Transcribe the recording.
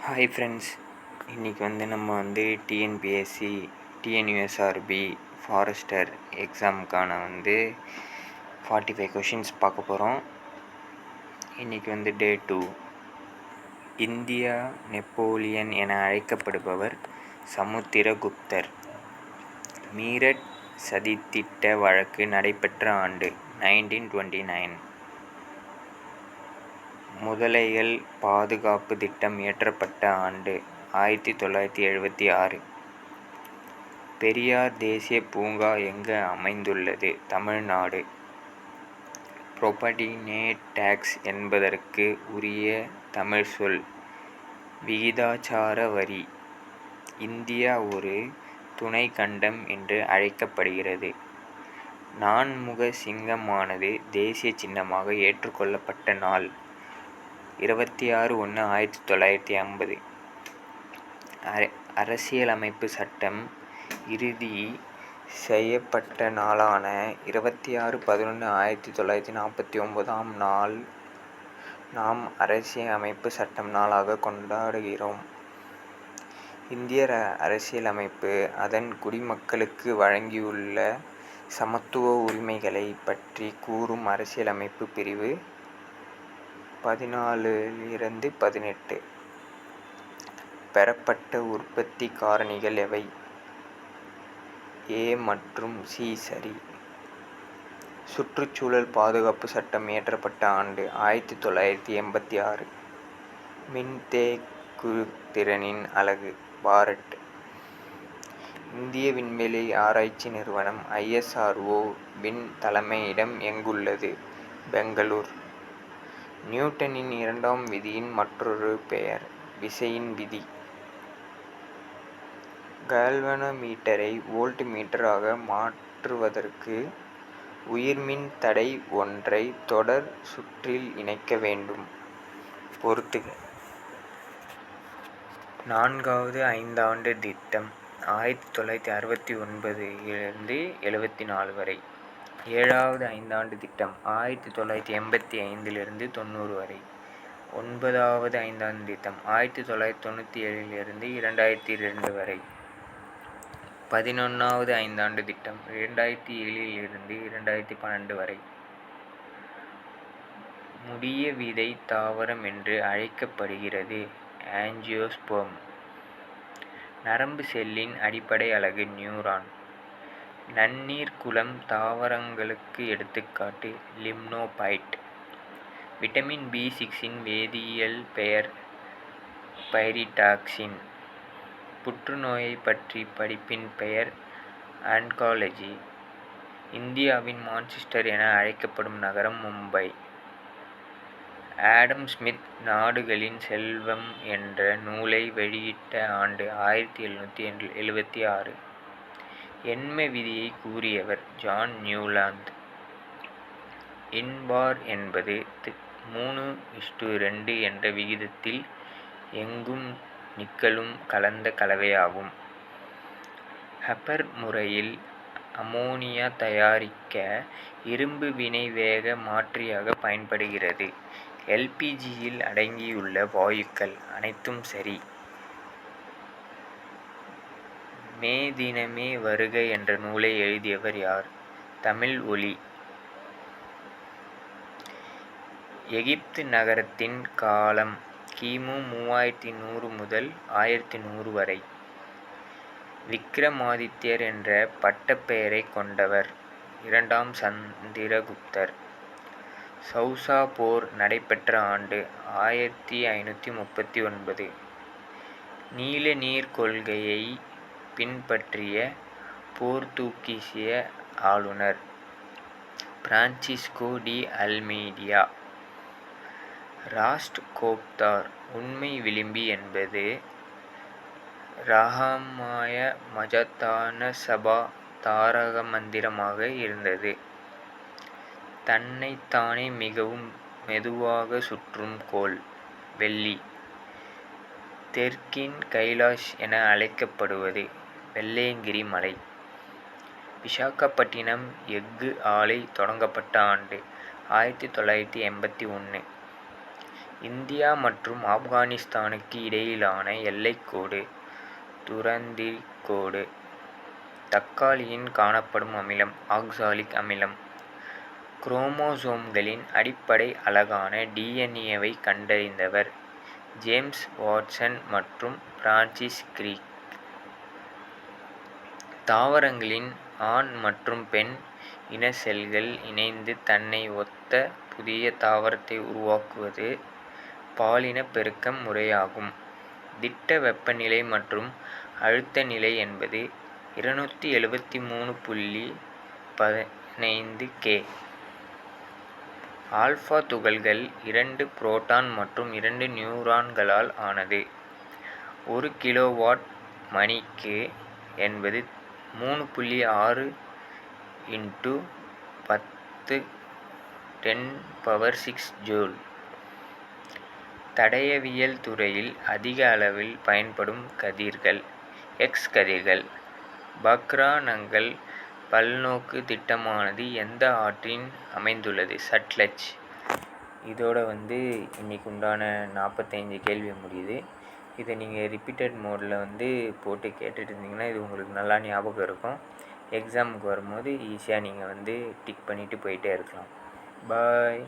Hi friends, இன்றைக்கி நம்ம TNPSC, TNUSRB, forester எக்ஸாமுக்கான 45 questions பார்க்க போகிறோம். இன்றைக்கி டே 2. இந்தியா நெப்போலியன் என அழைக்கப்படுபவர் சமுத்திரகுப்தர். மீரட் சதித்திட்ட வழக்கு நடைபெற்ற ஆண்டு 1929. முதலைகள் பாதுகாப்பு திட்டம் இயற்றப்பட்ட ஆண்டு 1976. பெரியார் தேசிய பூங்கா எங்கு அமைந்துள்ளது? தமிழ்நாடு. புரோபர்டினேட் டேக்ஸ் என்பதற்கு உரிய தமிழ் சொல் விகிதாச்சார வரி. இந்தியா ஒரு துணை கண்டம் என்று அழைக்கப்படுகிறது. நான்முக சிங்கமானது தேசிய சின்னமாக ஏற்றுக்கொள்ளப்பட்ட நாள் 26/1/1950. அரசியலமைப்பு சட்டம் இறுதி செய்யப்பட்ட நாளான 26/11/1949 நாம் அரசியலமைப்பு சட்டம் நாளாக கொண்டாடுகிறோம். இந்திய அரசியலமைப்பு அதன் குடிமக்களுக்கு வழங்கியுள்ள சமத்துவ உரிமைகளை பற்றி கூறும் அரசியலமைப்பு பிரிவு 14-18. பெறப்பட்ட உற்பத்தி காரணிகள் எவை? A மற்றும் C சரி. சுற்றுச்சூழல் பாதுகாப்பு சட்டம் இயற்றப்பட்ட ஆண்டு 1986. மின்தேக்குதிறனின் அலகு பாரட். இந்திய விண்வெளி ஆராய்ச்சி நிறுவனம் ISRO வின் தலைமையிடம் எங்குள்ளது? பெங்களூர். நியூட்டனின் இரண்டாம் விதியின் மற்றொரு பெயர் விசையின் விதி. கால்வனோமீட்டரை வோல்ட் மீட்டராக மாற்றுவதற்கு உயர்மின் தடை ஒன்றை தொடர் சுற்றில் இணைக்க வேண்டும். பொறுத்துக. 4வது ஐந்தாண்டு திட்டம் 1969 வரை. 7வது ஐந்தாண்டு திட்டம் 1985 வரை. 9வது ஐந்தாண்டு திட்டம் 1997 2002 வரை. 11வது ஐந்தாண்டு திட்டம் 2007 2012 வரை. முடிய விதை தாவரம் என்று அழைக்கப்படுகிறது ஆஞ்சியோஸ்பெர்ம். நரம்பு செல்லின் அடிப்படை அலகு நியூரான். நன்னீர்க்குளம் தாவரங்களுக்கு எடுத்துக்காட்டு லிம்னோபைட். விட்டமின் B6 வேதியியல் பெயர் பைரிடாக்சின். புற்றுநோயை பற்றி படிப்பின் பெயர் ஆன்காலஜி. இந்தியாவின் மான்செஸ்டர் என அழைக்கப்படும் நகரம் மும்பை. ஆடம் ஸ்மித் நாடுகளின் செல்வம் என்ற நூலை வெளியிட்ட ஆண்டு 1776. எண்ம விதியை கூறியவர் ஜான் நியூலாந்து. இன்பார் என்பது 3:2 என்ற விகிதத்தில் எங்கும் நிக்கலும் கலந்த கலவையாகும். ஹப்பர் முறையில் அமோனியா தயாரிக்க இரும்பு வினைவேக மாற்றியாக பயன்படுகிறது. LPGயில் அடங்கியுள்ள வாயுக்கள் அனைத்தும் சரி. மே தினமே வருக என்ற நூலை எழுதியவர் யார்? தமிழ் ஒலி. எகிப்து நகரத்தின் காலம் கிமு 3100 முதல் 1100 வரை. விக்ரமாதித்யர் என்ற பட்டப்பெயரை கொண்டவர் 2ஆம் சந்திரகுப்தர். சௌசா போர் நடைபெற்ற ஆண்டு 1539. நீல நீர் கொள்கையை பின்பற்றிய போர்த்துகீசிய ஆளுநர் பிரான்சிஸ்கோ டி அல்மீடியா. ராஸ்ட் கோப்தார் உண்மை விளிம்பி என்பது ராகமாய மஜத்தான சபா தாரக மந்திரமாக இருந்தது. தன்னைத்தானே மிகவும் மெதுவாக சுற்றும் கோள் வெள்ளி. தெற்கின் கைலாஷ் என அழைக்கப்படுவது வெள்ளையங்கிரி மலை. விசாகப்பட்டினம் எஃகு ஆலை தொடங்கப்பட்ட ஆண்டு 1981. இந்தியா மற்றும் ஆப்கானிஸ்தானுக்கு இடையிலான எல்லைக்கோடு துரந்திரி கோடு. தக்காளியின் காணப்படும் அமிலம் ஆக்சாலிக் அமிலம். குரோமோசோம்களின் அடிப்படை அலகான டிஎன்ஏவை கண்டறிந்தவர் ஜேம்ஸ் வாட்சன் மற்றும் பிரான்சிஸ் கிரிக். தாவரங்களின் ஆண் மற்றும் பெண் இன செல்கள் இணைந்து தன்னை ஒத்த புதிய தாவரத்தை உருவாக்குவது பாலினப் பெருக்கம் முறையாகும். திட்ட வெப்பநிலை மற்றும் அழுத்த நிலை என்பது 273.15 கே. ஆல்பா துகள்கள் 2 புரோட்டான் மற்றும் 2 நியூட்ரான்களால் ஆனது. 1 கிலோவாட் மணிக்கு என்பது 3.6 × 10⁻⁶ ஜூல். தடயவியல் துறையில் அதிக அளவில் பயன்படும் கதிர்கள் எக்ஸ் கதிர்கள். பக்ரானங்கல் பல்நோக்கு திட்டமானது எந்த ஆற்றின் அமைந்துள்ளது? சட்லஜ். இதோட இன்னைக்கு உண்டான 45 கேள்வி முடியுது. இதை நீங்கள் ரிப்பீட்டட் மோடில் போட்டு கேட்டுட்டு இருந்தீங்கன்னா இது உங்களுக்கு நல்லா ஞாபகம் இருக்கும். எக்ஸாமுக்கு வரும்போது ஈஸியாக நீங்கள் டிக் பண்ணிவிட்டு போயிட்டே இருக்கலாம். பாய்.